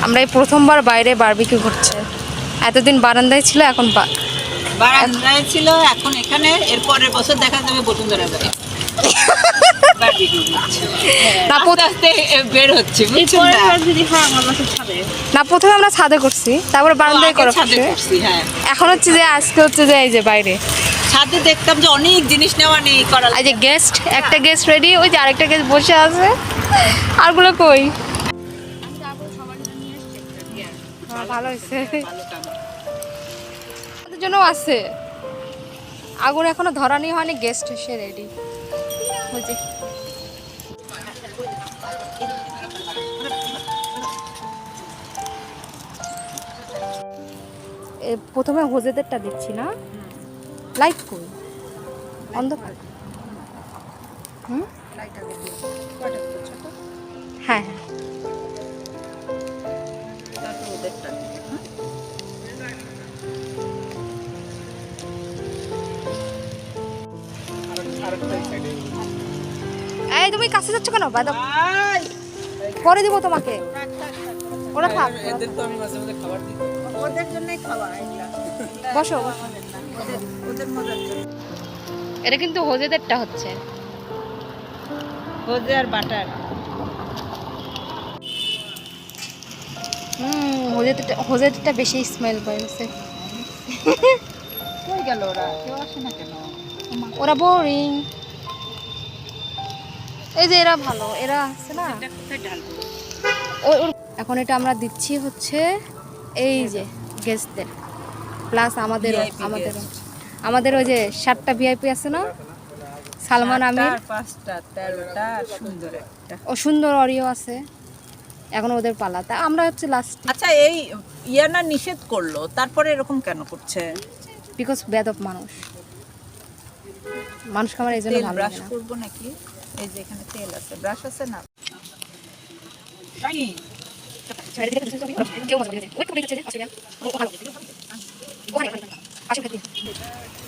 আমরা এই প্রথমবার বাইরে বারবিকিউ করছে। এতদিন বারান্দায় ছিল, এখন বারান্দায় ছিল, এখন এখানে। এর পরের বছর দেখা যাবে বসুন্ধরা যাবে। বের হচ্ছে না, প্রথমে আমরা ছাদে করছি, তারপর বারান্দায় করছি। হ্যাঁ, এখন হচ্ছে যে আজকে হচ্ছে যে এই যে বাইরে ছাদে দেখতাম যে অনেক জিনিস নেওয়া নেই করা। এই যে গেস্ট, একটা গেস্ট রেডি, ওই যে আরেকটা গেস্ট বসে আছে, আরগুলো কই? ভালো হয়েছে, ওদের জন্য আছে। আগুন এখনো ধরানি হয়নি, গেস্ট এসে রেডি। বুঝি প্রথমে হোজেদেরটা দিচ্ছি না, লাইট কই অন্ধকার। হ্যাঁ হ্যাঁ, এই তুমি কাছে যাচ্ছ কেন? পরে দিব তোমাকে, ওরা থাক। এদের তো আমি মাঝে মাঝে খাবার দিই, ওদের জন্যই খাওয়া। বসো বসো, ওদের মজার জন্য। এটা কিন্তু হোজেদেরটা হচ্ছে হোজে আর বাটার। হোজেদেরটা বেশি স্মেল পাইছে। কই গেল ওরা? কেউ আসে না কেন? ওরা বোরিং। এই যে এরা ভালো, এরা আছে না। এখন এটা আমরা দিচ্ছি হচ্ছে এই যে গেস্টদের, প্লাস আমাদেরও আমাদের ওই যে 7টা ভিআইপি আছে না, সালমান আমির, 5টা 13টা সুন্দর একটা, ও সুন্দর অরিও আছে। এখন ওদের পালা, তা আমরা হচ্ছে লাস্ট। আচ্ছা, এই ইয়ানা নিষেধ করলো, তারপরে এরকম কেন করছে? বিকজ বেয়াদব মানুষ, মানুষকে আমার এই জন্য ভালো ব্রাশ লাগে না। করবো নাকি? এই যে এখানে তেল আছে, ব্রাশ আছে না?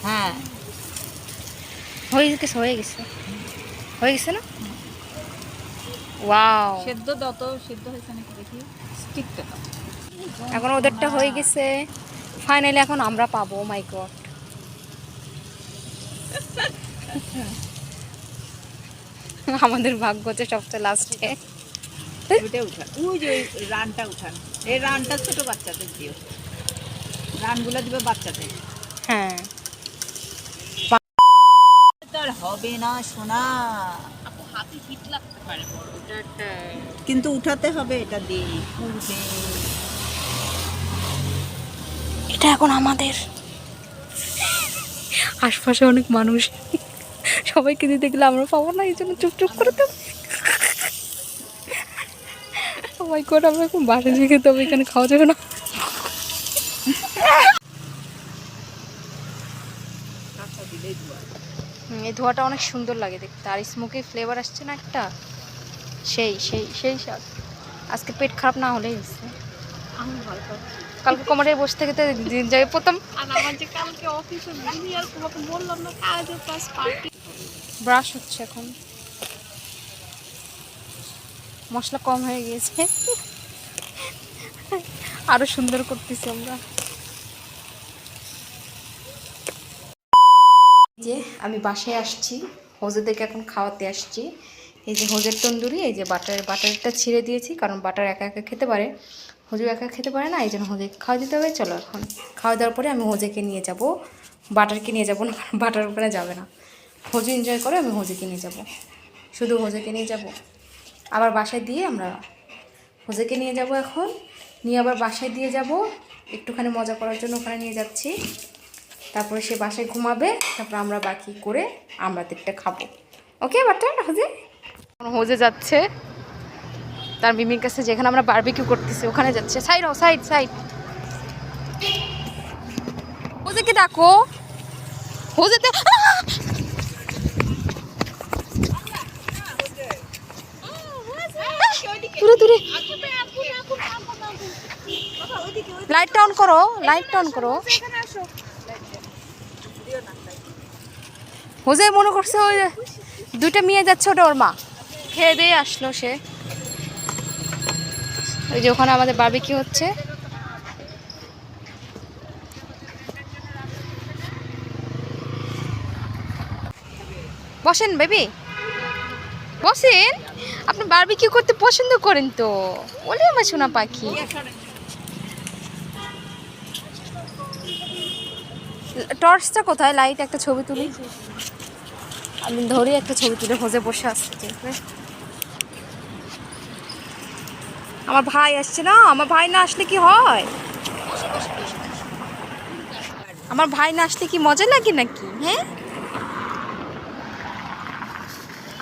হ্যাঁ, হয়ে গেছে, হয়ে গেছে, হয়ে গেছে না? ওয়াও, সেদ্ধ দাও তো, সেদ্ধ হয়েছে নাকি দেখি, স্টিকটা দাও। এখন ওদেরটা হয়ে গেছে, ফাইনালি এখন আমরা পাবো। মাই গড, আমাদের ভাগ্য হচ্ছে সবচেয়ে লাস্টে। ওইটা উঠান, ওই যে ওই রানটা উঠান। এই রানটা ছোট বাচ্চাদের দিও, রানগুলো দিবে বাচ্চাদের। হ্যাঁ, তার হবে না সোনা, হাতে হিট লাগতে পারে, কিন্তু উঠাতে হবে এটা দিয়ে পূর্বে। এটা এখন আমাদের আশপাশে অনেক মানুষ, সবাইকে দিতে গেলে আমরা পাবো না, এই জন্য চুপ করে তো। মাই গড, আমরা এখন বাসা থেকে, তবে এখানে খাওয়া যাবে না। এই ধোঁয়াটা অনেক সুন্দর লাগে দেখতে, আর স্মোকি ফ্লেভার আসছে না একটা, সেই সেই সেই স্বাদ। আজকে পেট খারাপ না হলেই হচ্ছে। আমি ভালো খাবো। কালকে কমারে বসে থেকে তো দিন যাবে প্রথম। আর আমার যে কালকে অফিসে বিজি, আর তোমাকে বললাম না কাজে প্লাস পার্টি। ব্রাশ হচ্ছে এখন, মশলা কম হয়ে গিয়েছে, আরো সুন্দর করতেছি আমরা। যে আমি বাসায় আসছি, হোজেদেরকে এখন খাওয়াতে আসছি। এই যে হোজের তন্দুরি, এই যে বাটারটা ছিঁড়ে দিয়েছি, কারণ বাটার একা একা খেতে পারে, হোজু একা খেতে পারে না, এই জন্য হোজেকে খাওয়া দিতে হবে। চলো এখন খাওয়া দেওয়ার পরে আমি হোজেকে নিয়ে যাব, বাটারকে নিয়ে যাবো না, কারণ বাটার ওখানে যাবে না। হোজু এনজয় করে, আমি হোজেকে নিয়ে যাব, শুধু হোজেকে নিয়ে যাব। আবার বাসায় দিয়ে আমরা হোজেকে নিয়ে যাব, এখন নিয়ে আবার বাসায় দিয়ে যাব, একটুখানি মজা করার জন্য ওখানে নিয়ে যাচ্ছি। তারপরে সে বাসায় ঘুমাবে, তারপর আমরা বাকি করে আমরা দিকটা খাবো। ওকে বাটার, হোজে যাচ্ছে তার মিমির কাছে, যেখানে আমরা বারবিকিউ করতেছি ওখানে যাচ্ছে। সাইড হও, সাইড সাইড। হোজেকে ডাকো, হোজেতে দূরে দূরে। লাইটটা অন করো, লাইটটা অন করো। হোজে মনে করছে ওই দুইটা মেয়ে যাচ্ছে, ওটা ওর মা। খেয়ে দিয়ে আসলো সে। ওই যে ওখানে আমাদের বারবিকিউ হচ্ছে। বসেন বেবি, বসেন। আপনি বারবিকিউ করতে পছন্দ করেন তো। ওলে আমার সোনা পাখি। টর্চটা কোথায়? লাইট, একটা ছবি তুলি। আমি ধরি একটা ছবি তুলে। হোজে বসে আসছে। আমার ভাই আসছে না, আমার ভাই না আসলে কি হয়? আমার ভাই না আসলে কি মজা লাগে নাকি? হ্যাঁ,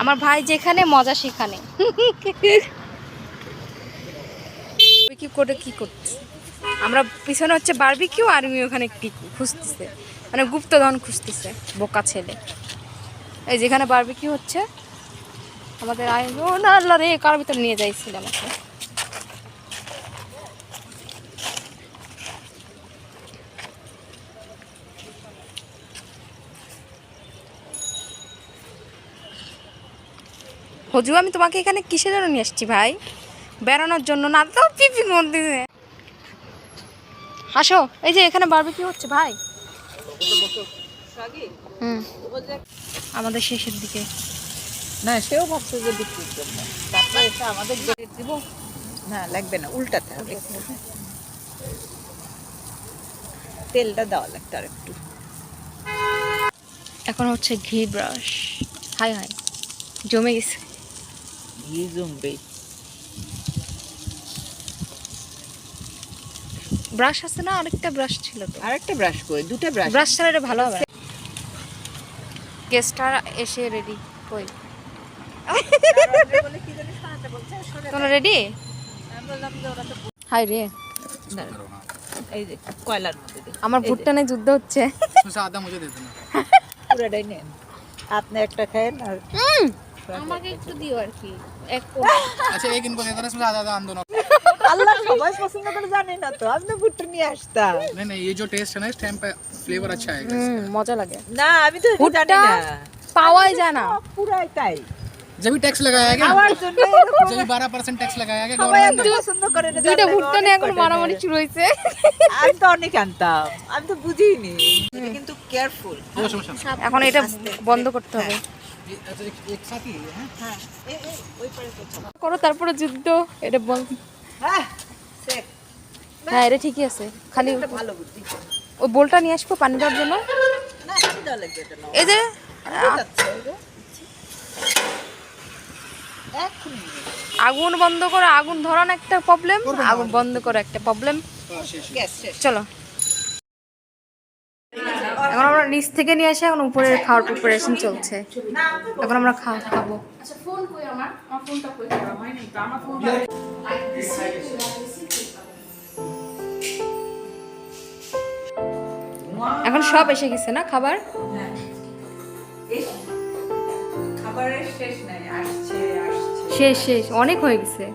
আমার ভাই যেখানে মজা সেখানে। কি করে কি করছে? আমরা পিছনে হচ্ছে বারবিকিউ আর উনি ওখানে টিকু খুঁজতেছে, মানে গুপ্তধন খুঁজতেছে, বোকা ছেলে। এই যেখানে বারবিকিউ হচ্ছে আমাদের ও না, আল্লাহ রে, কার ভিতর নিয়ে যাইছিল আমাকে। হজু, আমি তোমাকে এখানে কিসের জন্য নিয়ে আসছি ভাই? বেড়ানোর জন্য না তো। পিপি করতেছে। হাসো। এই যে এখানে বারবিকিউ হচ্ছে ভাই। হুম, আমাদের শেষের দিকে। না, সেও ভাবছে যে বিক্রির জন্য। তারপরে এসে আমাদের দিব না, লাগবে না, উল্টাতে হবে। তেলটা দেওয়া লাগতো আর একটু। এখন হচ্ছে ঘি ব্রাশ। হাই হাই, জমে গেছে। ঘি জমবে। ব্রাশ আছে না? আরেকটা ব্রাশ ছিল তো। আর একটা ব্রাশ করে, দুটো ব্রাশ। ব্রাশ ছাড়া এটা ভালো হবে। গেস্টটা এসে রেডি। কই তোমরা রেডি? হাই রে, এই যে কয়লার মধ্যে দে। আমার ভুট্টা নিয়ে যুদ্ধ হচ্ছে। आधा मुझे दे देना। পুরোটাই নেন। আপনি একটা খায়েন আর আমাকে একটু দিও আর কি। এক अच्छा एक इनको दे देना, इसमें आधा आधा हम दोनों। আল্লাহ সবাই পছন্দ করে জানি না তো, আপনি ভুট্টা নিয়ে আসতাম। नहीं नहीं, ये जो टेस्ट है ना इस टाइम पे फ्लेवर अच्छा आएगा। মজা লাগে। না, আমি তো এটা জানি ভুট্টা না। পাওয়াই যায় না। পুরাই তাই। जब भी टैक्स लगाया गया, খাওয়ার জন্য এরকম जब भी 12% टैक्स लगाया गया সবাই गवर्नमेंट এত ने, পছন্দ করে না। দুইটা জানলে ভুট্টা অনেক নিয়ে এখন কয়টা মারামারি নেয়। শুরু হয়েছে। আমি তো অনেক আনতাম, আমি তো বুঝিনি। এটা কিন্তু কেয়ারফুল। वो समझा। এখন এটা বন্ধ করতে হবে। अच्छा एक साथ ही है। হ্যাঁ, ওই পারে তো। করো, তারপরে যুদ্ধ। এটা বল। হ্যাঁ, সেক। হ্যাঁ, এটা ঠিকই আছে। খালি এটা ভালো বুদ্ধি। ওই বোলটা নিয়ে আসবো পানি দেওয়ার জন্য। না, পানি দেওয়া লাগবে এটা না। এই যে যাচ্ছে, এই যে। এক্ষুনি। আগুন বন্ধ করো। আগুন ধরানো একটা প্রবলেম, আগুন বন্ধ করো একটা প্রবলেম। গ্যাস শেষ। চলো, এখন আমরা নিচ থেকে নিয়ে আসি। এখন উপরে খাওয়ার প্রিপারেশন চলছে। এখন আমরা খাবো। এখন সব এসে গেছে না খাবার? খাবারের শেষ নাই, আসছে আসছে। শেষ শেষ অনেক হয়ে গেছে।